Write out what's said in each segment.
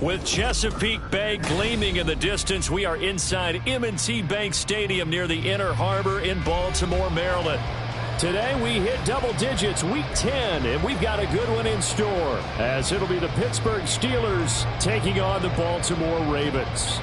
With Chesapeake Bay gleaming in the distance, we are inside M&T Bank Stadium near the Inner Harbor in Baltimore, Maryland. Today we hit double digits, week 10, and we've got a good one in store, as it'll be the Pittsburgh Steelers taking on the Baltimore Ravens.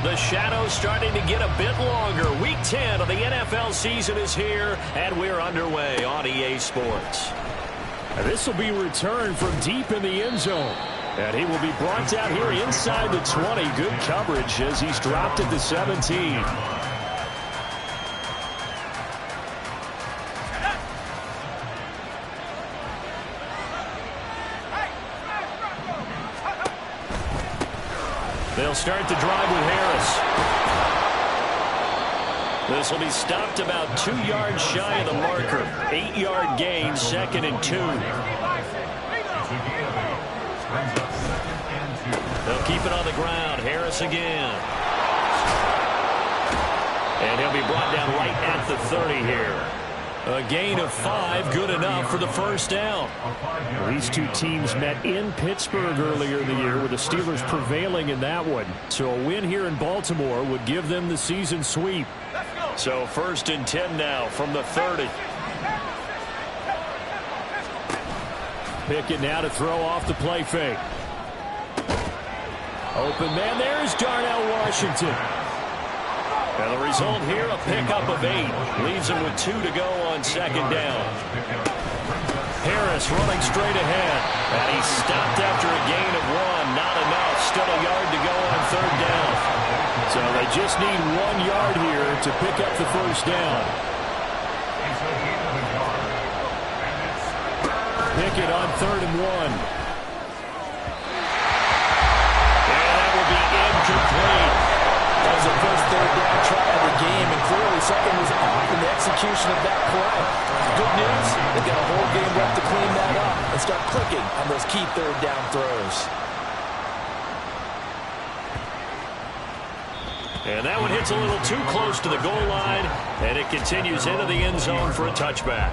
The shadow's starting to get a bit longer. Week 10 of the NFL season is here, and we're underway on EA Sports. This will be returned from deep in the end zone. And he will be brought down here inside the 20. Good coverage as he's dropped at the 17. They'll start the drive with Harris. This will be stopped about 2 yards shy of the marker. 8-yard gain, 2nd and 2. They'll keep it on the ground. Harris again. And he'll be brought down right at the 30 here. A gain of 5, good enough for the first down. These two teams met in Pittsburgh earlier in the year, with the Steelers prevailing in that one. So a win here in Baltimore would give them the season sweep. So 1st and 10 now from the 30. Pickett now to throw off the play fake. Open man, there's Darnell Washington. And the result here, a pickup of 8. Leaves him with 2 to go on 2nd down. Harris running straight ahead. And he's stopped after a gain of 1. Not enough. Still a yard to go on 3rd down. So they just need 1 yard here to pick up the first down. Pickett on 3rd and 1. And that will be incomplete. That was the first 3rd down try of the game, and clearly something was off in the execution of that play. The good news, they've got a whole game left to clean that up and start clicking on those key 3rd down throws. And that one hits a little too close to the goal line, and it continues into the end zone for a touchback.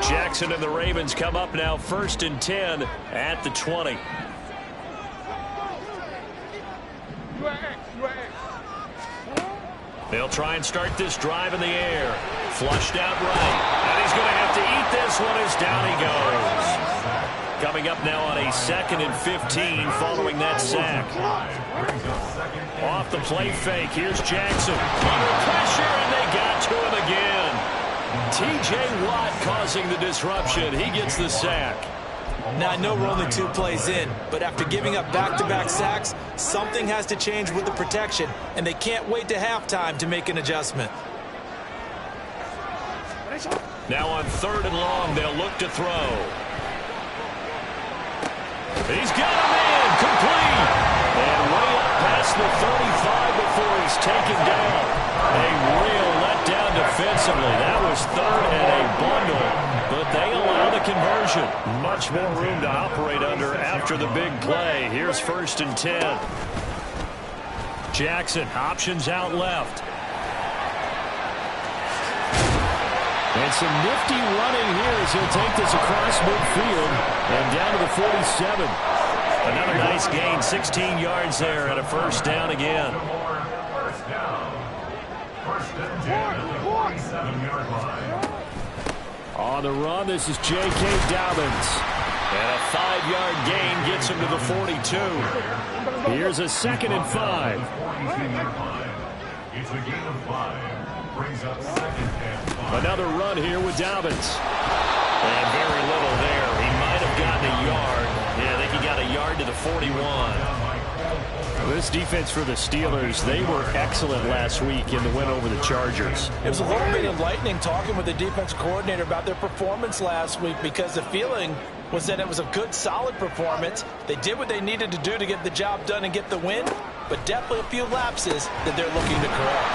Jackson and the Ravens come up now 1st and 10 at the 20. They'll try and start this drive in the air. Flushed out right. And he's going to have to eat this one as down he goes. Coming up now on a 2nd and 15 following that sack. Off the play fake. Here's Jackson. Under pressure, and they got to him again. T.J. Watt causing the disruption. He gets the sack. Now, I know we're only 2 plays in, but after giving up back-to-back sacks, something has to change with the protection, and they can't wait to halftime to make an adjustment. Now on 3rd and long, they'll look to throw. He's got a man, complete. And way up past the 35 before he's taken down. A real letdown defensively. That was 3rd and a bundle, but they allow the conversion. Much more room to operate under after the big play. Here's 1st and 10. Jackson, options out left. And some nifty running here as he'll take this across midfield and down to the 47. Another nice gain, 16 yards there, and a first down again. On the run, this is J.K. Dobbins. And a 5-yard gain gets him to the 42. Here's a 2nd and 5. It's a gain of 5. Brings up 2nd and 5. Another run here with Dobbins. And very little there. He might have gotten a yard. Yeah, I think he got a yard to the 41. This defense for the Steelers, they were excellent last week in the win over the Chargers. It was a little bit enlightening talking with the defense coordinator about their performance last week, because the feeling was that it was a good, solid performance. They did what they needed to do to get the job done and get the win, but definitely a few lapses that they're looking to correct.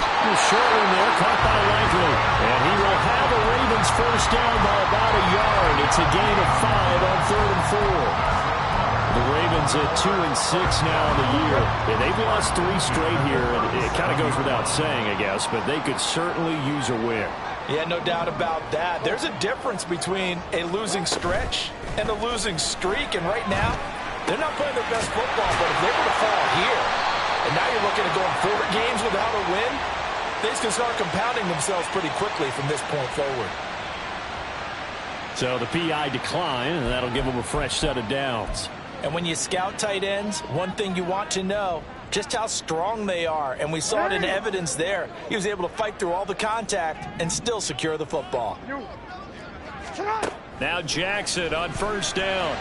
Short one there, caught by Likely. And he will have a Ravens first down by about a yard. It's a gain of 5 on 3rd and 4. The Ravens Ravens at 2-6 now in the year. Yeah, they've lost 3 straight here, and it kind of goes without saying, I guess, but they could certainly use a win. Yeah, no doubt about that. There's a difference between a losing stretch and a losing streak, and right now, they're not playing their best football, but if they were to fall here, and now you're looking at going 4 games without a win, things can start compounding themselves pretty quickly from this point forward. So the PI decline, and that'll give them a fresh set of downs. And when you scout tight ends, one thing you want to know, just how strong they are. And we saw it in evidence there. He was able to fight through all the contact and still secure the football. Now Jackson on first down.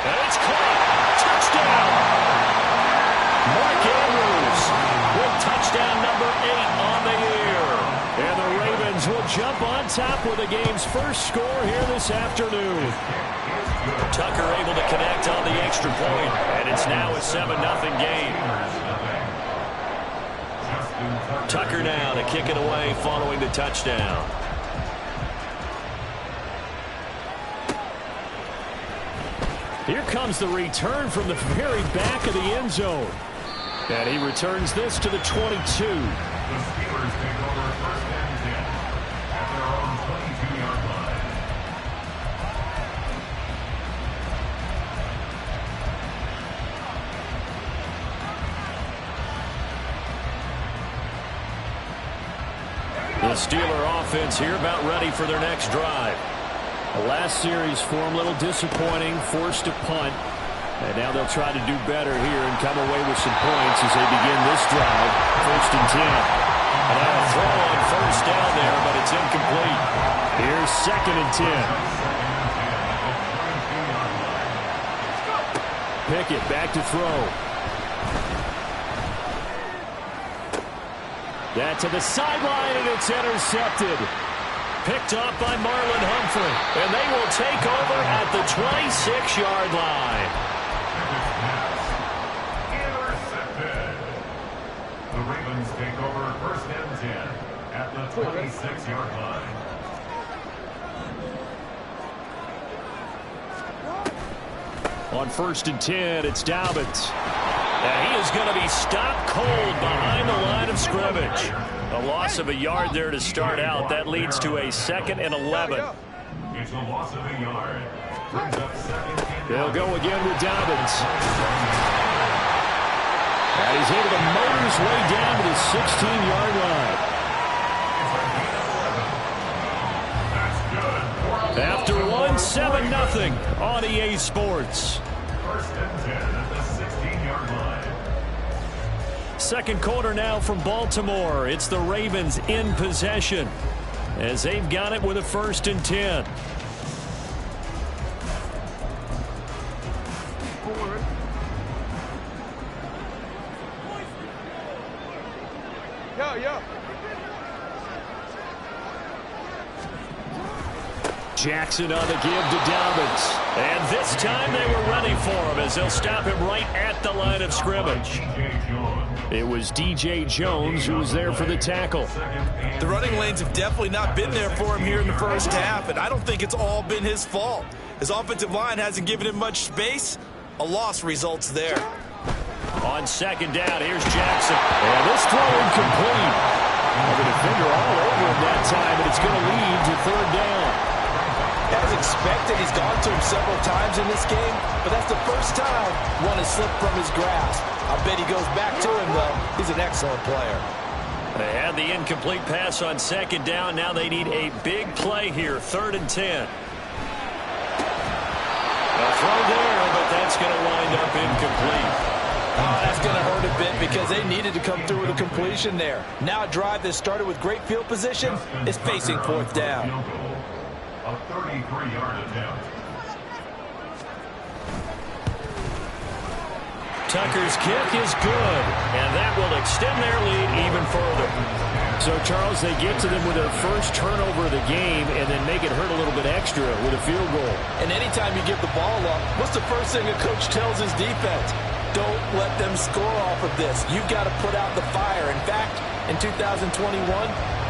And it's caught. Touchdown. Mark Andrews with touchdown number 8 on the year. And the Ravens will jump on top with the game's first score here this afternoon. Tucker able to connect on the extra point, and it's now a 7-0 game. Tucker now to kick it away following the touchdown. Here comes the return from the very back of the end zone. And he returns this to the 22. The Steelers take over first and 10 at their own 22-yard line. The Steeler offense here about ready for their next drive. The last series for them a little disappointing, forced to punt. And now they'll try to do better here and come away with some points as they begin this drive. First and 10. And now a throw on first down there, but it's incomplete. Here's second and 10. Pickett back to throw. That to the sideline, and it's intercepted. Picked off by Marlon Humphrey. And they will take over at the 26-yard line. Intercepted. The Ravens take over first and 10 at the 26-yard line. On first and 10, it's Dobbins. And he is going to be stopped cold behind the line of scrimmage. A loss of a yard there to start out. That leads to a 2nd and 11. It's a loss of a yard. Brings up second and They'll go again with Dobbins. And he's able to motor his way down to the 16-yard line. That's good. After one, 7-0 on EA Sports. First and 10 at the 16-yard line. Second quarter now from Baltimore. It's the Ravens in possession as they've got it with a first and 10. Jackson on the give to Dobbins. And this time they were ready for him as they'll stop him right at the line of scrimmage. It was DJ Jones who was there for the tackle. The running lanes have definitely not been there for him here in the first half, and I don't think it's all been his fault. His offensive line hasn't given him much space. A loss results there. On second down, here's Jackson. And this throw incomplete. The defender all over him that time, and it's going to lead to third down. As expected, he's gone to him several times in this game, but that's the first time one has slipped from his grasp. I bet he goes back to him, though. He's an excellent player. They had the incomplete pass on second down. Now they need a big play here, 3rd and 10. A throw there, but that's going to wind up incomplete. Oh, that's going to hurt a bit because they needed to come through with a completion there. Now a drive that started with great field position is facing 4th down. A 33-yard attempt. Tucker's kick is good, and that will extend their lead even further. So, Charles, they get to them with their first turnover of the game and then make it hurt a little bit extra with a field goal. And anytime you give the ball up, what's the first thing a coach tells his defense? Don't let them score off of this. You've got to put out the fire. In fact, in 2021,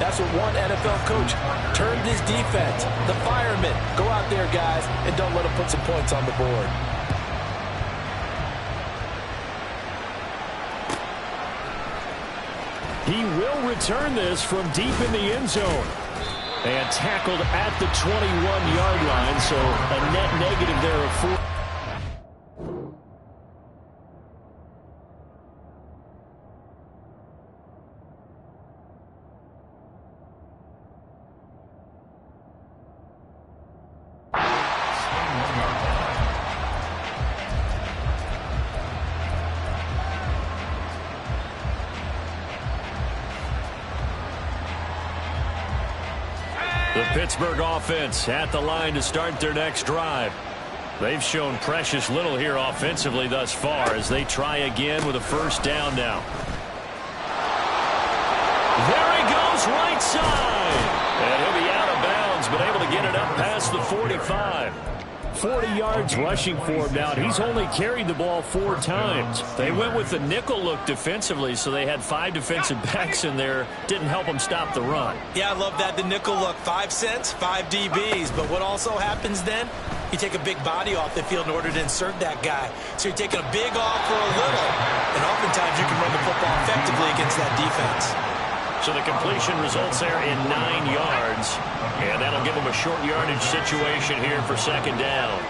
that's what one NFL coach turned his defense. The firemen. Go out there, guys, and don't let them put some points on the board. He will return this from deep in the end zone. And tackled at the 21-yard line, so a net negative there of 4. The Pittsburgh offense at the line to start their next drive. They've shown precious little here offensively thus far as they try again with a first down now. There he goes, right side. And he'll be out of bounds, but able to get it up past the 45. 40 yards rushing for him now, and he's only carried the ball 4 times. They went with the nickel look defensively, so they had 5 defensive backs in there. Didn't help them stop the run. Yeah, I love that, the nickel look. 5 cents, 5 DBs. But what also happens then? You take a big body off the field in order to insert that guy. So you're taking a big off for a little. And oftentimes you can run the football effectively against that defense. So the completion results there in 9 yards. And that'll give them a short yardage situation here for second down.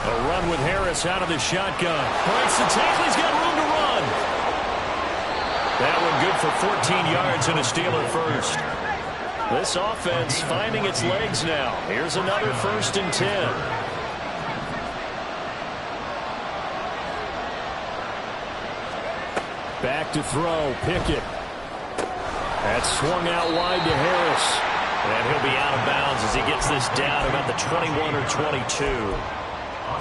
A run with Harris out of the shotgun. Breaks the tackle. He's got room to run. That one good for 14 yards and a Steeler first. This offense finding its legs now. Here's another 1st and 10. Back to throw, Pickett. That's swung out wide to Harris. And he'll be out of bounds as he gets this down about the 21 or 22.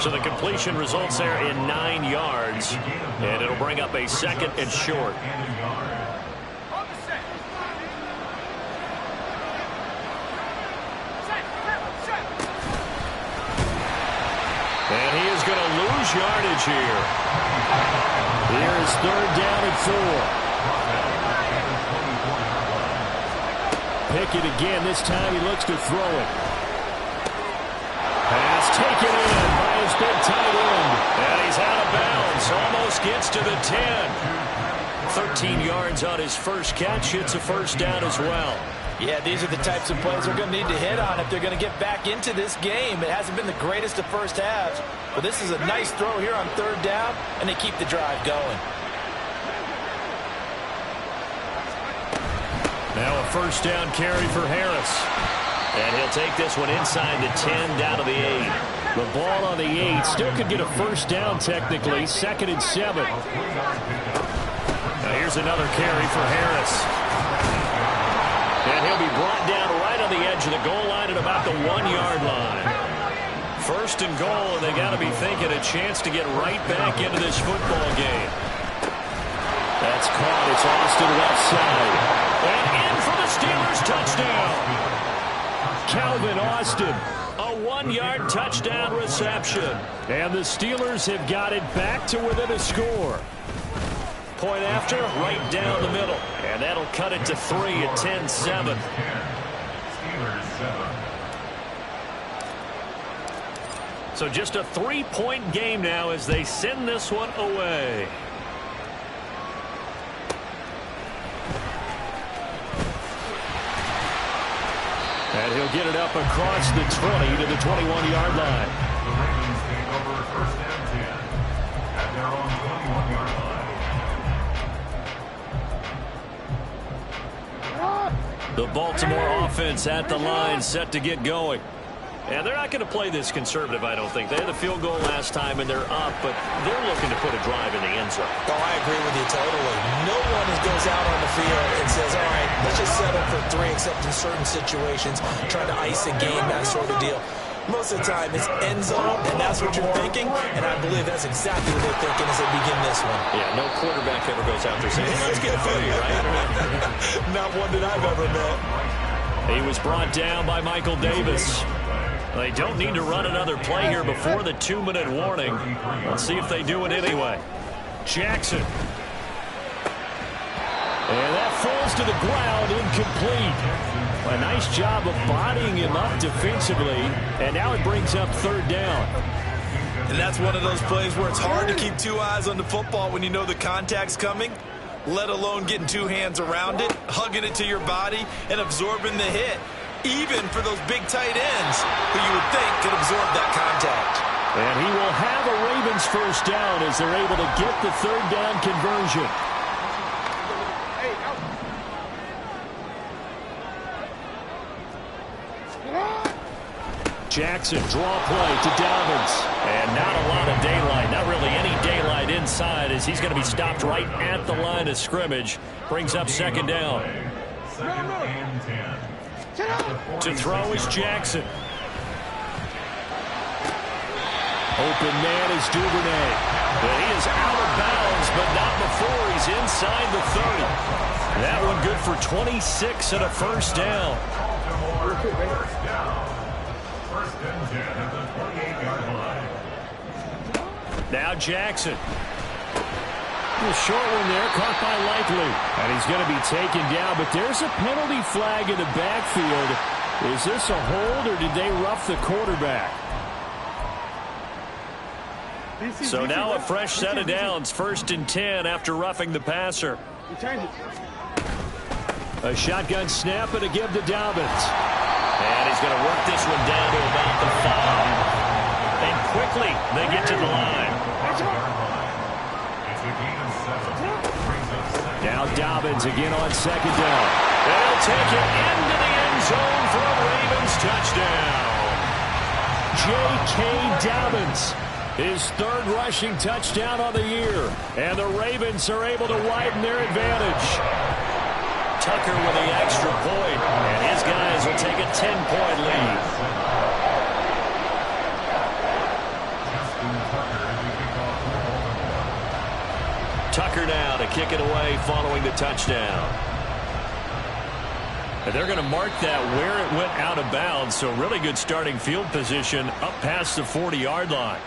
So the completion results there in 9 yards. And it'll bring up a 2nd and short. And he is going to lose yardage here. Here is 3rd down and 4. Pickett again. This time he looks to throw it. Pass taken in by his big tight end. And he's out of bounds. Almost gets to the 10. 13 yards on his first catch. It's a first down as well. Yeah, these are the types of plays they're going to need to hit on if they're going to get back into this game. It hasn't been the greatest of first halves, but this is a nice throw here on 3rd down, and they keep the drive going. Now a first down carry for Harris. And he'll take this one inside the 10 down to the 8. The ball on the 8 still could get a first down technically. 2nd and 7. Now here's another carry for Harris. And he'll be brought down right on the edge of the goal line at about the 1-yard line. 1st and goal, and they got to be thinking a chance to get right back into this football game. That's caught. It's Austin left side. And in for the Steelers touchdown. Calvin Austin, a 1-yard touchdown reception. And the Steelers have got it back to within a score. Point after, right down the middle. And that'll cut it to 3 at 10-7. So just a 3-point game now as they send this one away. And he'll get it up across the 20 to the 21-yard line. The Ravens take over 1st and 10 at their own 21-yard line. The Baltimore offense at the line, set to get going. And they're not going to play this conservative, I don't think. They had a field goal last time, and they're up, but they're looking to put a drive in the end zone. Oh, I agree with you totally. No one goes out on the field and says, all right, let's just settle for 3, except in certain situations, trying to ice a game, that sort of deal. Most of the time, it's end zone, and that's what you're thinking, and I believe that's exactly what they're thinking as they begin this one. Yeah, no quarterback ever goes out there saying, hey, let's get 30, right? Not one that I've ever met. He was brought down by Michael Davis. They don't need to run another play here before the 2-minute warning. Let's see if they do it anyway. Jackson. And that falls to the ground, incomplete. A nice job of bodying him up defensively, and now it brings up 3rd down. And that's one of those plays where it's hard to keep 2 eyes on the football when you know the contact's coming. let alone getting two hands around it, hugging it to your body, and absorbing the hit, even for those big tight ends who you would think could absorb that contact. And he will have a Ravens first down as they're able to get the third down conversion. Jackson, draw play to Dobbins. And not a lot of daylight, not really any daylight inside as he's going to be stopped right at the line of scrimmage. Brings up second down. Second and 10. To throw is Jackson. Open man is Duvernay. But he is out of bounds, but not before he's inside the 30. That one good for 26 and a first down. First down. First and 10 at the 28-yard line. Now Jackson. A short one there, caught by Likely. And he's going to be taken down, but there's a penalty flag in the backfield. Is this a hold, or did they rough the quarterback? So now a fresh set of downs, first and 10 after roughing the passer. A shotgun snap and a give to Dobbins. And he's going to work this one down to about the 5. And quickly they get to the line. Now Dobbins again on second down. They'll take it into the end zone for a Ravens touchdown. J.K. Dobbins. His third rushing touchdown on the year. And the Ravens are able to widen their advantage. Tucker with the extra point. And his guys will take a 10-point lead. Tucker now to kick it away following the touchdown. And they're going to mark that where it went out of bounds. So really good starting field position up past the 40-yard line.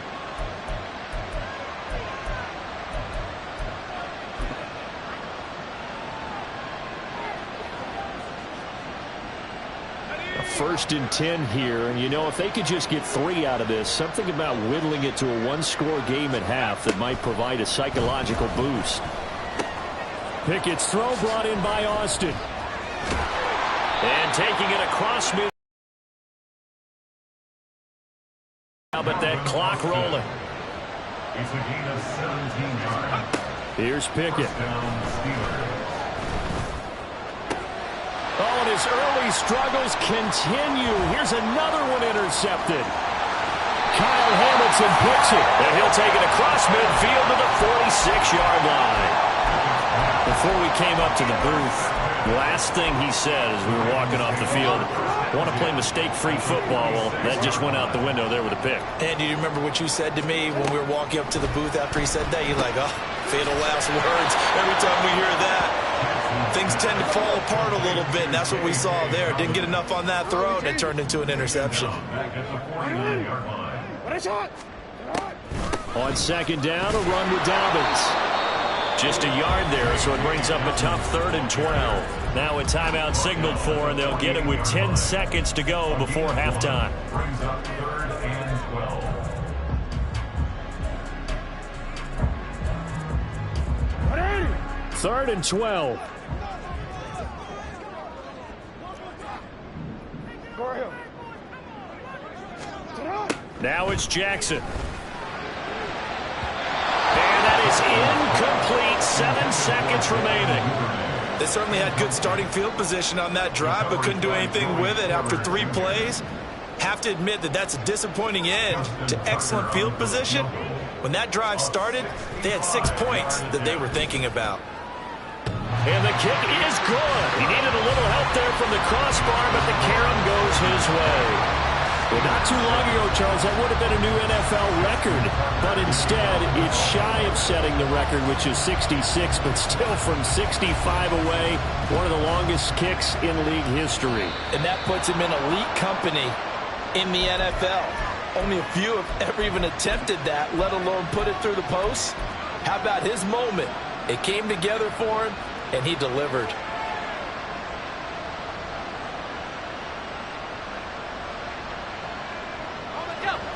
First and 10 here, and you know, if they could just get 3 out of this, something about whittling it to a one-score game at half that might provide a psychological boost. Pickett's throw brought in by Austin. And taking it across mid. But that clock rolling. It's a gain of 17 yards. Here's Pickett. Down, Oh, and his early struggles continue. Here's another one intercepted. Kyle Hamilton picks it. And he'll take it across midfield to the 46-yard line. Before we came up to the booth, last thing he said as we were walking off the field, want to play mistake-free football. Well, that just went out the window there with a pick. And do you remember what you said to me when we were walking up to the booth after he said that? You're like, oh, fatal last words. Every time we hear that, things tend to fall apart a little bit, and that's what we saw there. Didn't get enough on that throw, and it turned into an interception. On second down, a run with Dobbins. Just a yard there, so it brings up a tough 3rd and 12. Now a timeout signaled for, and they'll get it with 10 seconds to go before halftime. Brings up 3rd and 12. 3rd and 12. Now it's Jackson. And that is incomplete. 7 seconds remaining. They certainly had good starting field position on that drive, but couldn't do anything with it after 3 plays. Have to admit that that's a disappointing end to excellent field position. When that drive started, they had 6 points that they were thinking about. And the kick is good. He needed a little help there from the crossbar, but the carom goes his way. Well, not too long ago, Charles, that would have been a new NFL record. But instead, it's shy of setting the record, which is 66, but still from 65 away, one of the longest kicks in league history. And that puts him in elite company in the NFL. Only a few have ever even attempted that, let alone put it through the post. How about his moment? It came together for him, and he delivered.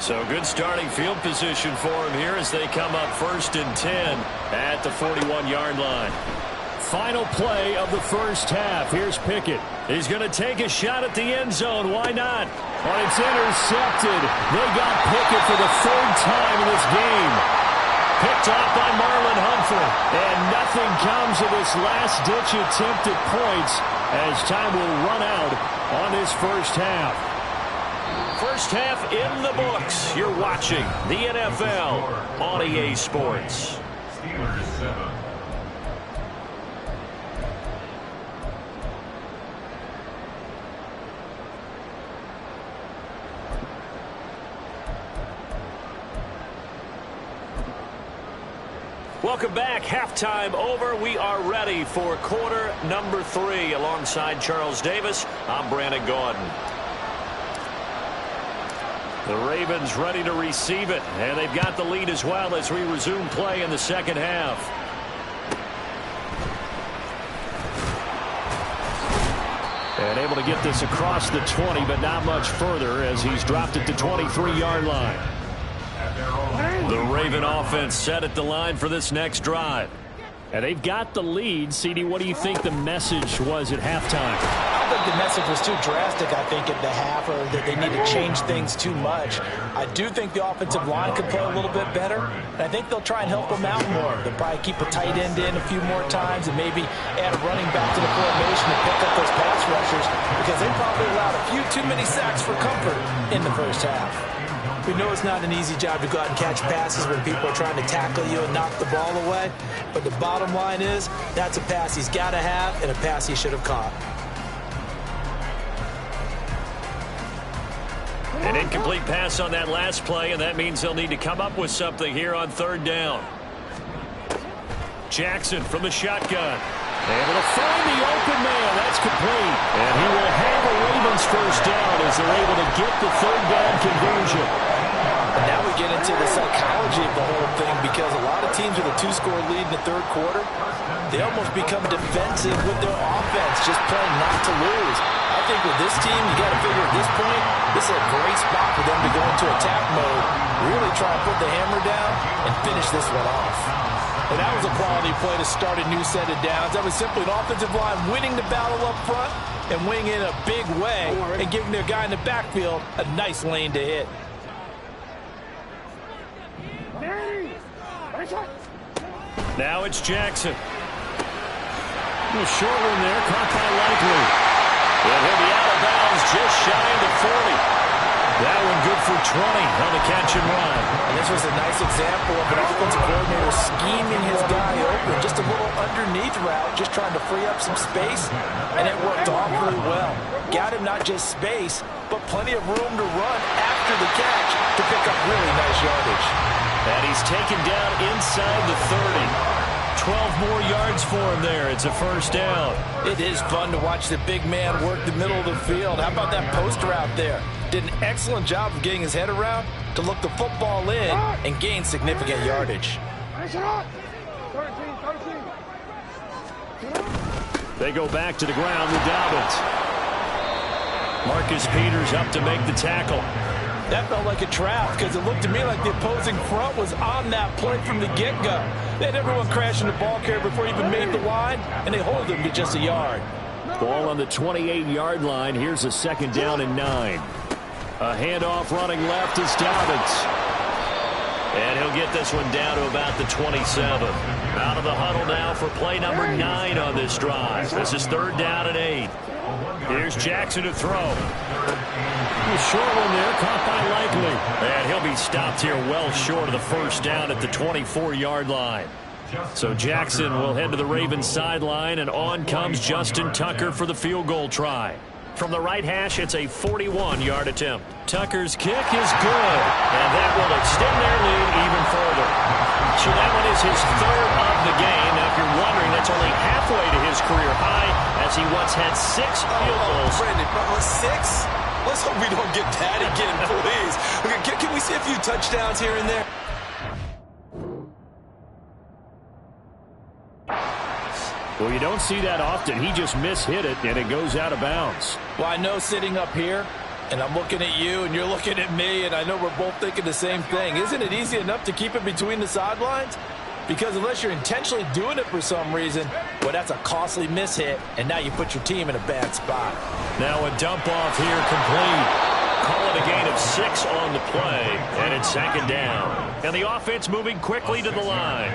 So good starting field position for him here as they come up 1st and 10 at the 41-yard line. final play of the first half. Here's Pickett. He's going to take a shot at the end zone. Why not? Oh, it's intercepted. They got Pickett for the third time in this game. Picked off by Marlon Humphrey. And nothing comes of this last-ditch attempt at points as time will run out on this first half. First half in the books. You're watching the NFL on EA Sports. Steelers 7. Welcome back. Halftime over. We are ready for quarter number 3. Alongside Charles Davis, I'm Brandon Gaudin. The Ravens ready to receive it, and they've got the lead as well as we resume play in the second half. And able to get this across the 20, but not much further as he's dropped it to 23-yard line. The Raven offense set at the line for this next drive. And they've got the lead. CD, what do you think the message was at halftime? I don't think the message was too drastic, I think, at the half, or that they need to change things too much. I do think the offensive line could play a little bit better, and I think they'll try and help them out more. They'll probably keep a tight end in a few more times and maybe add a running back to the formation to pick up those pass rushers, because they probably allowed a few too many sacks for comfort in the first half. We know it's not an easy job to go out and catch passes when people are trying to tackle you and knock the ball away. But the bottom line is, that's a pass he's got to have and a pass he should have caught. An incomplete pass on that last play, and that means they'll need to come up with something here on third down. Jackson from the shotgun. Able to find the open man. That's complete. And he will have the Ravens first down as they're able to get the third down conversion. And now we get into the psychology of the whole thing, because a lot of teams with a 2-score lead in the third quarter, they almost become defensive with their offense, just playing not to lose. I think with this team, you got to figure at this point, this is a great spot for them to go into attack mode, really try and put the hammer down and finish this one off. And that was a quality play to start a new set of downs. That was simply an offensive line winning the battle up front and winning in a big way and giving their guy in the backfield a nice lane to hit. Now it's Jackson. A short one there, caught by Likely. And he'll be out of bounds just shy of the 40. That one good for 20 on the catch and run. And this was a nice example of an offensive coordinator scheming his guy open. Just a little underneath route, just trying to free up some space, and it worked awfully well. Got him not just space, but plenty of room to run after the catch to pick up really nice yardage. And he's taken down inside the 30. 12 more yards for him there. It's a first down. It is fun to watch the big man work the middle of the field. How about that post route there? Did an excellent job of getting his head around to look the football in and gain significant yardage. They go back to the ground with Dobbins. Marcus Peters up to make the tackle. That felt like a trap, because it looked to me like the opposing front was on that play from the get-go. They had everyone crashing the ball carrier before he even made the line, and they hold him to just a yard. Ball on the 28-yard line. Here's a second down and 9. A handoff running left is Dobbins. And he'll get this one down to about the 27. Out of the huddle now for play number 9 on this drive. This is third down and 8. Here's Jackson to throw. A short one there, caught by Likely. And he'll be stopped here well short of the first down at the 24-yard line. So Jackson will head to the Ravens sideline, and on comes Justin Tucker for the field goal try. From the right hash, it's a 41-yard attempt. Tucker's kick is good, and that will extend their lead even further. So that one is his third of the game. Now, if you're wondering, that's only halfway to his career high, as he once had 6 field goals. Brandon, 6? Let's hope we don't get that again, please. Okay, can we see a few touchdowns here and there? Well, you don't see that often. He just mishit it, and it goes out of bounds. Well, I know sitting up here, and I'm looking at you, and you're looking at me, and I know we're both thinking the same thing. Isn't it easy enough to keep it between the sidelines? Because unless you're intentionally doing it for some reason, well, that's a costly mishit, and now you put your team in a bad spot. Now a dump off here complete. Call it a gain of 6 on the play, and it's second down. And the offense moving quickly to the line.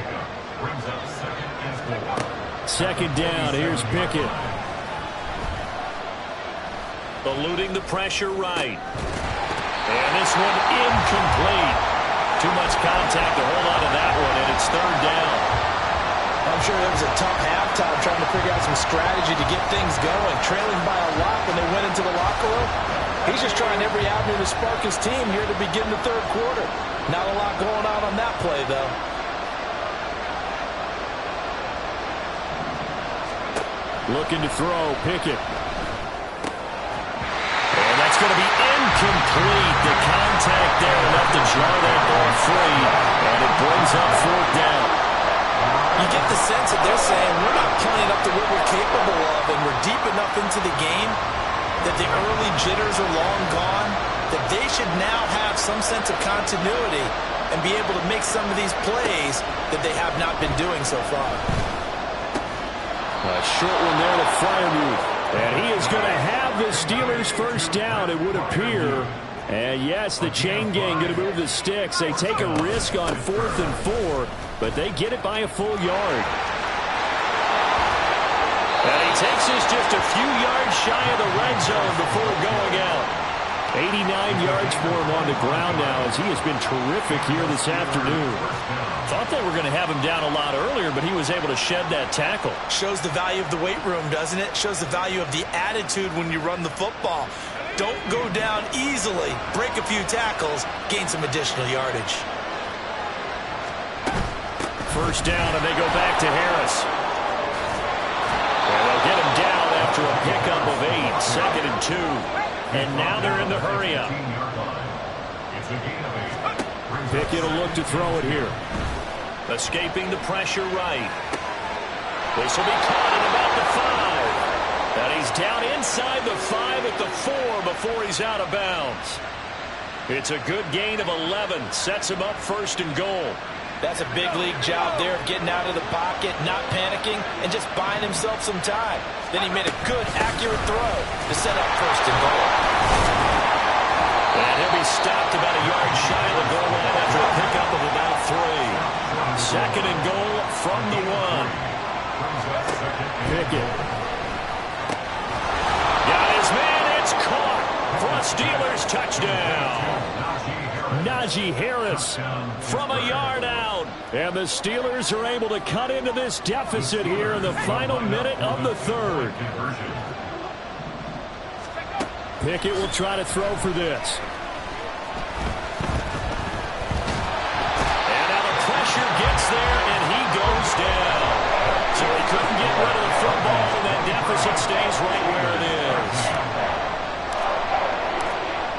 Second down, here's Pickett. Eluding the pressure right. And this one incomplete. Too much contact to hold on to that one, and it's third down. I'm sure it was a tough halftime trying to figure out some strategy to get things going. Trailing by a lot when they went into the locker room. He's just trying every avenue to spark his team here to begin the third quarter. Not a lot going on that play, though. Looking to throw, Pickett. And that's going to be incomplete. The contact there enough to jar that ball free, and it brings up fourth down. You get the sense that they're saying we're not playing up to what we're capable of, and we're deep enough into the game that the early jitters are long gone, that they should now have some sense of continuity and be able to make some of these plays that they have not been doing so far. A short one there to Freiermuth. And he is going to have the Steelers first down, it would appear. And yes, the chain gang going to move the sticks. They take a risk on 4th and 4, but they get it by a full yard. And he takes us just a few yards shy of the red zone before going out. 89 yards for him on the ground now as he has been terrific here this afternoon. Thought they were going to have him down a lot earlier, but he was able to shed that tackle. Shows the value of the weight room, doesn't it? Shows the value of the attitude when you run the football. Don't go down easily. Break a few tackles, gain some additional yardage. First down, and they go back to Harris. And they'll get him down after a pickup of 8, second and 2. And now they're in the hurry-up. Pickett will look to throw it here. Escaping the pressure right. This will be caught at about the 5. And he's down inside the 5 at the 4 before he's out of bounds. It's a good gain of 11. Sets him up first and goal. That's a big league job there of getting out of the pocket, not panicking, and just buying himself some time. Then he made a good, accurate throw to set up first and goal. And he'll be stopped about a yard shy of the goal line after a pickup of about 3. Second and goal from the 1. Pickett. Got his man, it's caught for a Steelers touchdown. Najee Harris from a yard out. And the Steelers are able to cut into this deficit here in the final minute of the third. Pickett will try to throw for this. And now the pressure gets there, and he goes down. So he couldn't get rid of the football, and that deficit stays right where it is.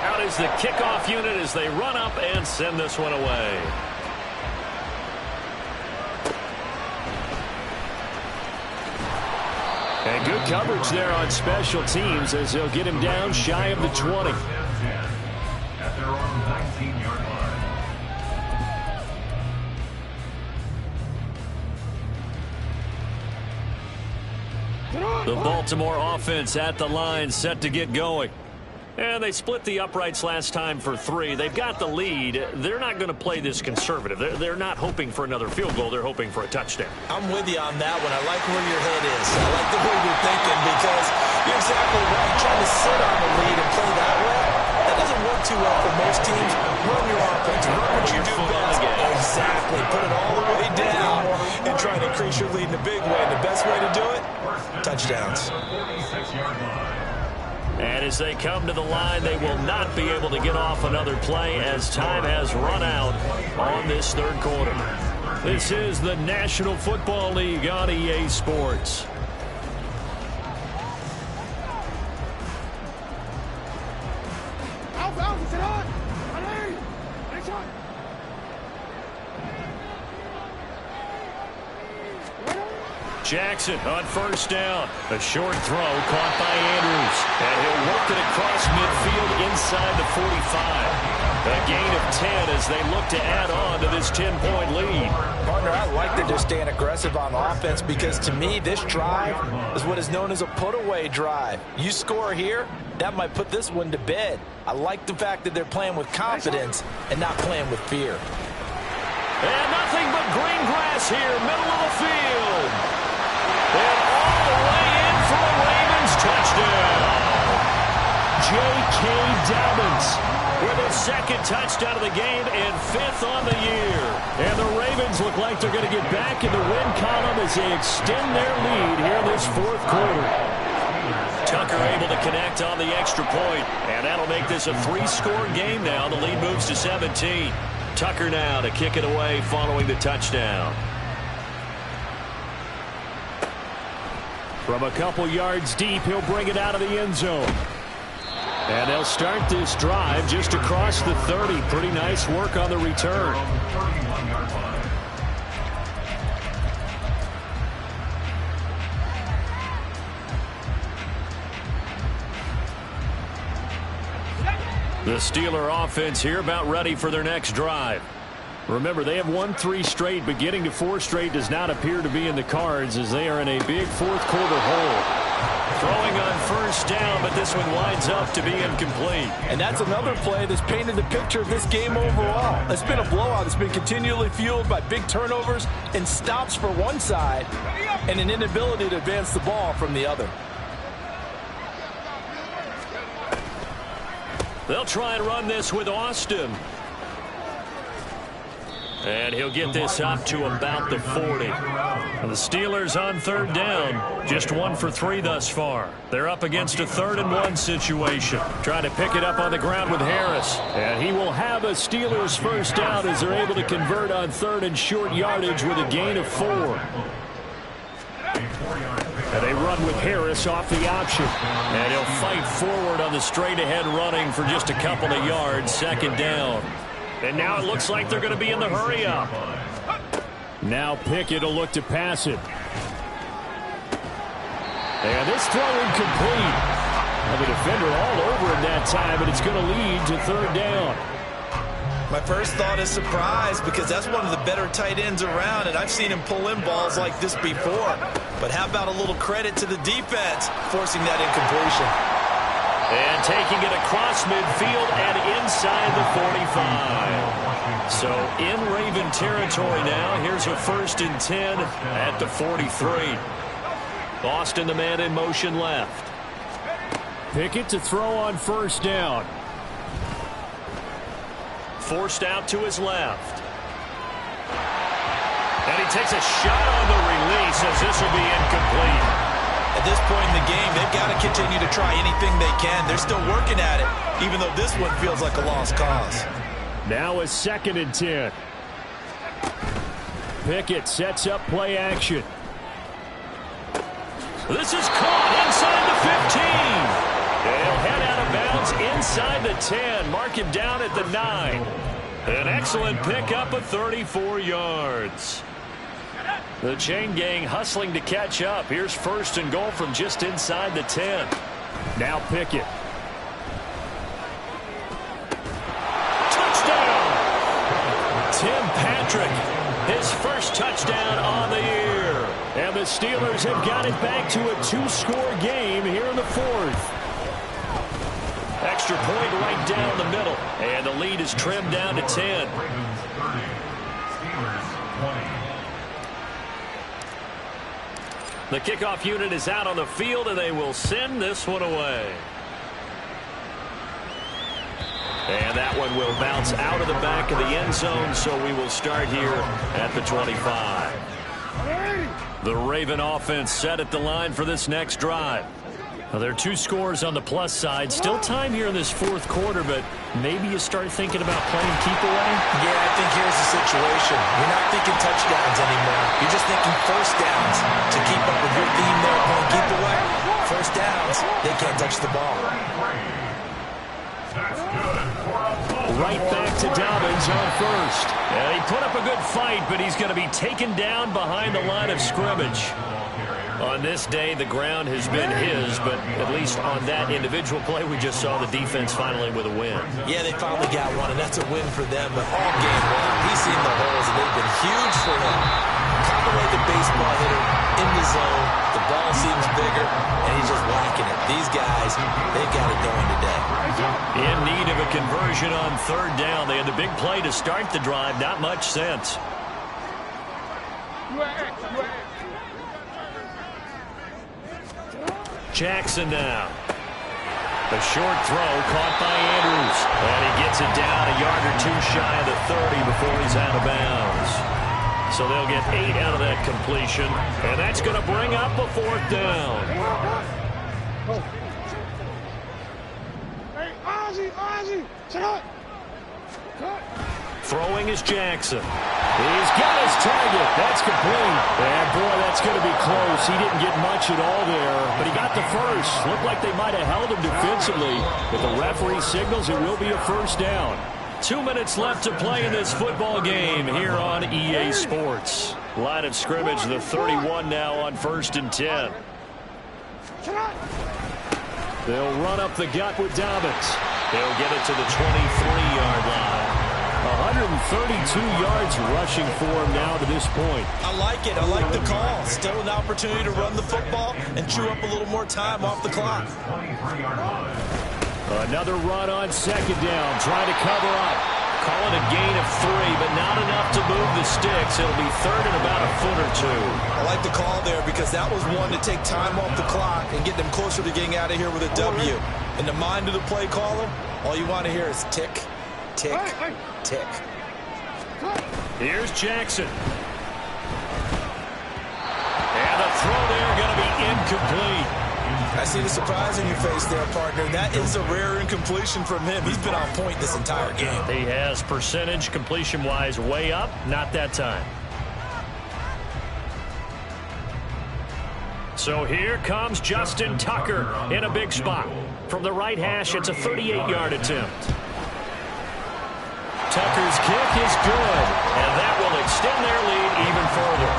Out is the kickoff unit as they run up and send this one away. And good coverage there on special teams as they'll get him down shy of the 20. At their own 19-yard line. The Baltimore offense at the line, set to get going. And they split the uprights last time for 3. They've got the lead. They're not going to play this conservative. They're not hoping for another field goal. They're hoping for a touchdown. I'm with you on that one. I like where your head is. I like the way you're thinking because you're exactly right. Trying to sit on the lead and play that way, that doesn't work too well for most teams. Run your offense. Run what you do best. Exactly. Put it all the way down and try to increase your lead in a big way. And the best way to do it, touchdowns. And as they come to the line, they will not be able to get off another play as time has run out on this third quarter. This is the National Football League on EA Sports. Jackson on first down. A short throw caught by Andrews. And he'll work it across midfield inside the 45. A gain of 10 as they look to add on to this 10-point lead. Partner, I like that they're staying aggressive on offense because to me, this drive is what is known as a put-away drive. You score here, that might put this one to bed. I like the fact that they're playing with confidence and not playing with fear. And nothing but green grass here, middle of the field. And all the way in for a Ravens touchdown. J.K. Dobbins with his second touchdown of the game and 5th on the year. And the Ravens look like they're going to get back in the win column as they extend their lead here in this 4th quarter. Tucker able to connect on the extra point, and that'll make this a 3-score game now. The lead moves to 17. Tucker now to kick it away following the touchdown. From a couple yards deep, he'll bring it out of the end zone. And they'll start this drive just across the 30. Pretty nice work on the return. The Steeler offense here about ready for their next drive. Remember, they have won 3 straight, but getting to 4 straight does not appear to be in the cards as they are in a big 4th quarter hole. Throwing on first down, but this one winds up to be incomplete. And that's another play that's painted the picture of this game overall. It's been a blowout. It's been continually fueled by big turnovers and stops for one side and an inability to advance the ball from the other. They'll try and run this with Austin. And he'll get this up to about the 40. And the Steelers on 3rd down. Just 1 for 3 thus far. They're up against a 3rd and 1 situation. Trying to pick it up on the ground with Harris. And he will have a Steelers first down as they're able to convert on 3rd and short yardage with a gain of 4. And they run with Harris off the option. And he'll fight forward on the straight-ahead running for just a couple of yards. 2nd down. And now it looks like they're going to be in the hurry-up. Now Pickett will look to pass it. And this throw incomplete. And the defender all over him that time, but it's going to lead to 3rd down. My first thought is surprise because that's one of the better tight ends around, and I've seen him pull in balls like this before. But how about a little credit to the defense forcing that incompletion? And taking it across midfield and inside the 45. So in Raven territory now. Here's a 1st and 10 at the 43. Austin, the man in motion left. Pickett to throw on first down. Forced out to his left. And he takes a shot on the release as this will be incomplete. At this point in the game, they've got to continue to try anything they can. They're still working at it, even though this one feels like a lost cause. Now a 2nd and 10. Pickett sets up play action. This is caught inside the 15. They'll head out of bounds inside the 10. Mark him down at the 9. An excellent pickup of 34 yards. The chain gang hustling to catch up. Here's 1st and goal from just inside the 10. Now Pickett. Touchdown! Tim Patrick, his first touchdown on the year. And the Steelers have got it back to a 2-score game here in the 4th. Extra point right down the middle. And the lead is trimmed down to 10. The kickoff unit is out on the field, and they will send this one away. And that one will bounce out of the back of the end zone, so we will start here at the 25. The Raven offense set at the line for this next drive. Now, there are 2 scores on the plus side. Still time here in this 4th quarter, but maybe you start thinking about playing keep away? Yeah, I think here's the situation. You're not thinking touchdowns anymore. You're just thinking first downs. To keep up with your theme there, playing keep away, first downs, they can't touch the ball. Right back to Dobbins on first. And he put up a good fight, but he's going to be taken down behind the line of scrimmage. On this day, the ground has been his, but at least on that individual play, we just saw the defense finally with a win. Yeah, they finally got one, and that's a win for them. But all game long, he's seen the holes, and they've been huge for him. Kind of like a baseball hitter in the zone. The ball seems bigger, and he's just whacking it. These guys, they've got it going today. In need of a conversion on third down. They had the big play to start the drive. Not much sense. Jackson now. The short throw caught by Andrews. And he gets it down a yard or two shy of the 30 before he's out of bounds. So they'll get 8 out of that completion. And that's going to bring up a fourth down. Throwing is Jackson. He's got his target. That's complete. And, boy, that's going to be close. He didn't get much at all there, but he got the first. Looked like they might have held him defensively, but the referee signals it will be a first down. 2 minutes left to play in this football game here on EA Sports. Line of scrimmage, the 31 now on 1st and 10. They'll run up the gut with Dobbins. They'll get it to the 23-yard line. 132 yards rushing for him now to this point. I like it. I like the call. Still an opportunity to run the football and chew up a little more time off the clock. Another run on second down, trying to cover up. Calling a gain of 3, but not enough to move the sticks. It'll be third and about a foot or two. I like the call there because that was one to take time off the clock and get them closer to getting out of here with a W. In the mind of the play caller, all you want to hear is tick, tick, tick. Here's Jackson. And the throw there going to be incomplete. I see the surprise in your face there, partner. That is a rare incompletion from him. He's been on point this entire game. He has percentage completion-wise way up. Not that time. So here comes Justin Tucker in a big spot. From the right hash, it's a 38-yard attempt. Tucker's kick is good, and that will extend their lead even further.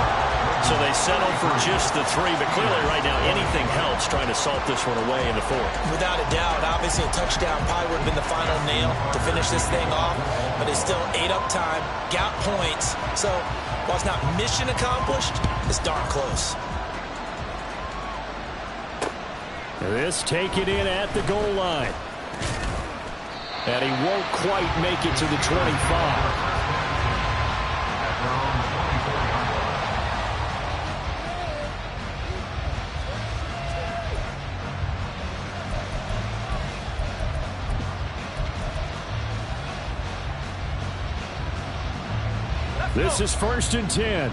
So they settle for just the 3, but clearly right now anything helps trying to salt this one away in the 4th. Without a doubt, obviously a touchdown probably would have been the final nail to finish this thing off, but it's still 8 up time, got points. So while it's not mission accomplished, it's darn close. This taken in at the goal line. And he won't quite make it to the 25. This is 1st and 10.